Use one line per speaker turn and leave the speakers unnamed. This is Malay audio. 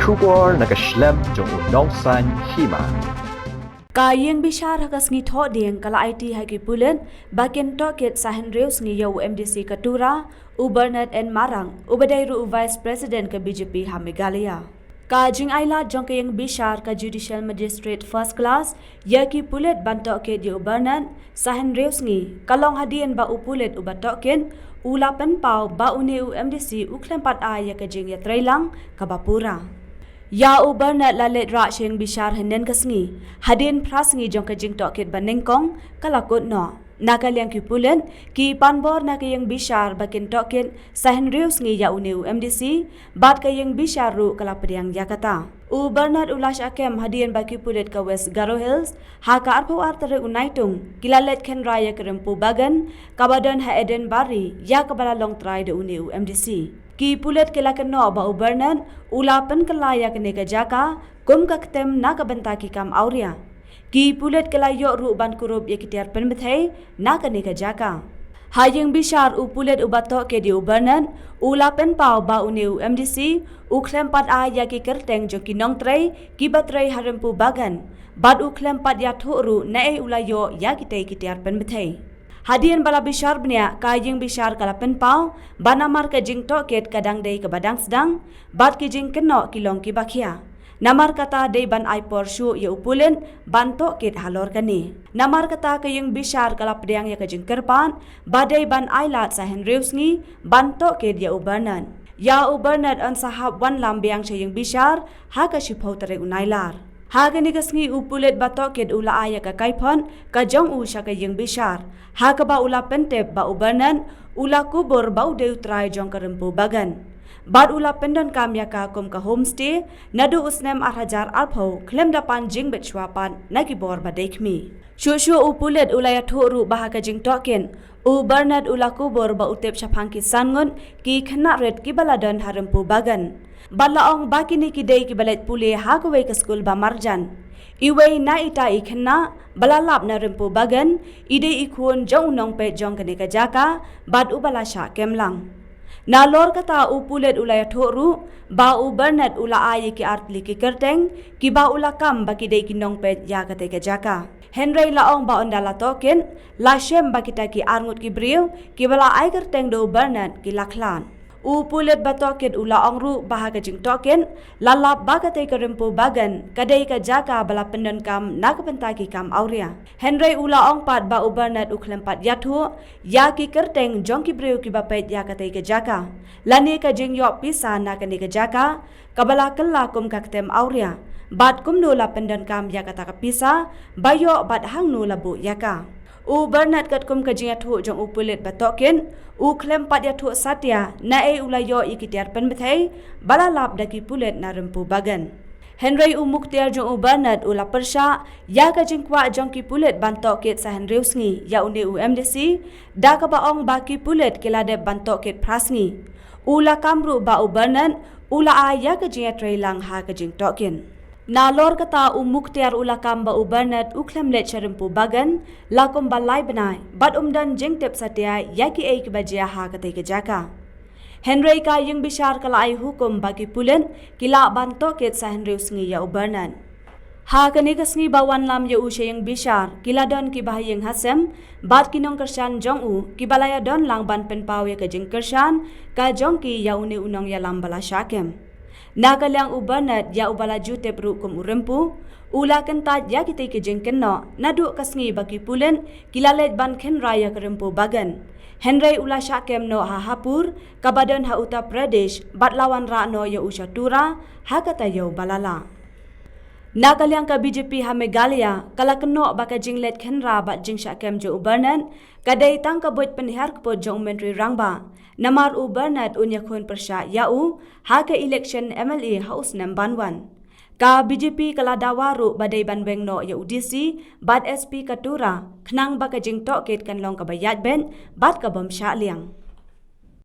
Shubor nakaslem jong unongsan hima.
Kayeng bishar hakas ngi tho ding kala IT hagi pulen bakin toket sahen reus ngi yo MDC Katura u Bernard N Marang u badairu Vice President ke BJP ha Meghalaya. Ka jing aila jong kayeng bishar ka Judicial Magistrate First Class yaki pulet bantok ke di u Bernard sahen reus ngi kalong hadien ba u pulet u batoken ula pen pau ba une u MDC u klempat a ya ka jing ya trailang ka bapura. Ya u Bernard lalet ra sheng bishar henen kasngi hadin prasngi jong ka jing toket banengkong kalakot no nakaliang ki pulen ki panbor na kayeng bishar bakin toket sahen reus ngi ya une u MDC bat kayeng bishar ru kalapadiang yakata u Bernard ulash akem hadien baki pulet ka West Garo Hills ha ka arpo artere unaitung kilalet ken raya kerempu bagan kabadan ha Eden Bari ya kabala long try de une u MDC ki pulet kelaken no ba u Bernard ulapan kelaya kene ka jaka kum ka ketem na ka benta ki kam auria ki pulet kelayo ru ban kurup ye kitiar pen bethai na kene ka jaka hayeng bishar u pulet u bato ke di u Bernard ulapen pau ba une u MDC u klempat a ya ki kerteng jo ki nong trei ki batrei harempu bagan bad u klempat ya thoru na e ulayo ya kitei kitiar pen bethai Hadian bala bishar bnia kayeng bishar kalapen pau banamar ka jing toket kadang dei ke badang sedang bat ki jing keno kilong ki bakhia namar kata dei ban ai porshu ye upulen ban toket halor kani namar kata kayeng bishar kalapdiang ya ka jing kerpan badai ban ai lat sahen reusngi ban toket ye ubanan ya ubanat an sahab wan lambiang chayeng bishar ha ka shipau tare unailar Hagani kasngi upulet batoket ula aya ka kaipon ka jong u sya kayeng bishar ha ka ba ula pentep ba ubanan ula kubur ba udeu trai jong karempu bagan bad ula pendon kamya ka kum ka homestay nadu usnem arhajar arpho klem dapan jing bet chwapan nagibor ba dekmi shushu upulet ula ya thoru ba ka jing token u Bernard ula kubur ba utep syapang ki sangun ki khna red ki baladon harempu bagan Balaong bakini kidei ki balet pule ha kawai ka school ba marjan iwei na ita ikhenna balalap na rempu bagan ide ikhun jong nong pe jong kane ka jaka bad u balasha kemlang na lor kata u pulet ulaya thoru ba u Bernard ula ayi ki artli ki kerteng ki ba ula kam ba kidei ki nong pe ya kate ka jaka Henry laong ba ondala token la shem ba kita ki arngut ki briu ki bala ai kerteng do Bernard ki laklan U pulet batoket ula ongru bahaga jing token lalap bagate kerempu bagan kadai ka jaka bala pendon kam nakapentaki kam auria Henry ula ong pat ba u Bernard u klempat yathu ya ki kerteng jong ki breu ki bapet ya katai ka jaka lani ka jing yok pisa nakani ka jaka kabala kella kum ka ketem auria bat kum no la pendon kam ya kata ka pisa bayo bat hang no labu yaka U Bernard kat kum kajing athu jong u pulet batoken u klempat yathu satya na e ulayo ikitiar pen bethai balalap daki pulet na rempu bagan Henry u muktiar jong u Bernard ula persha ya kajing kwa jong ki pulet bantoket sahen reusngi ya une u MDC da ka baong baki pulet kilade bantoket prasngi ula kamru ba u Bernard ula a ya kajing trailang ha kajing token Na lor kata muktiar ula kamba u Bernard u klemlet charempu bagan lakum balai benai bat dan jeng tep satya yaki ei kibajia ha katai ke jaka Henry ka yung bishar kala ai hukum bagi pulen kila banto ket sa Henry usngi ya u Bernard ha kani kasngi bawan lam ya u yung bishar kila don ki bahayeng hasem bat kinong kershan jong u ki balaya don lang ban pen pawe ka jeng kershan ka jong ki ya uni unong ya lam bala syakem Nakalyang u Bernard ya ubala jute pru kum urempu ula kentat ya kita ke jengken no nadu kasngi bagi pulen kilalet ban ken raya kerempu bagan Henry ula syakem no ha hapur kabadan ha Uttar Pradesh bat lawan ra no ya usyatura ha kata yo balala Nakalyang ka BJP ha Meghalaya kala keno baka jinglet kenra bat jing syakem jo u Bernard kadai tang ka buat penihar kepot jong menteri rangba namar u Bernard unya khun persya yau ha ka election MLA house namban 1 ka BJP kala dawaru badai banbeng no ya UDC bat SP Katura khnang baka jing toket kan long ka bayat ben bat ka bom sya liang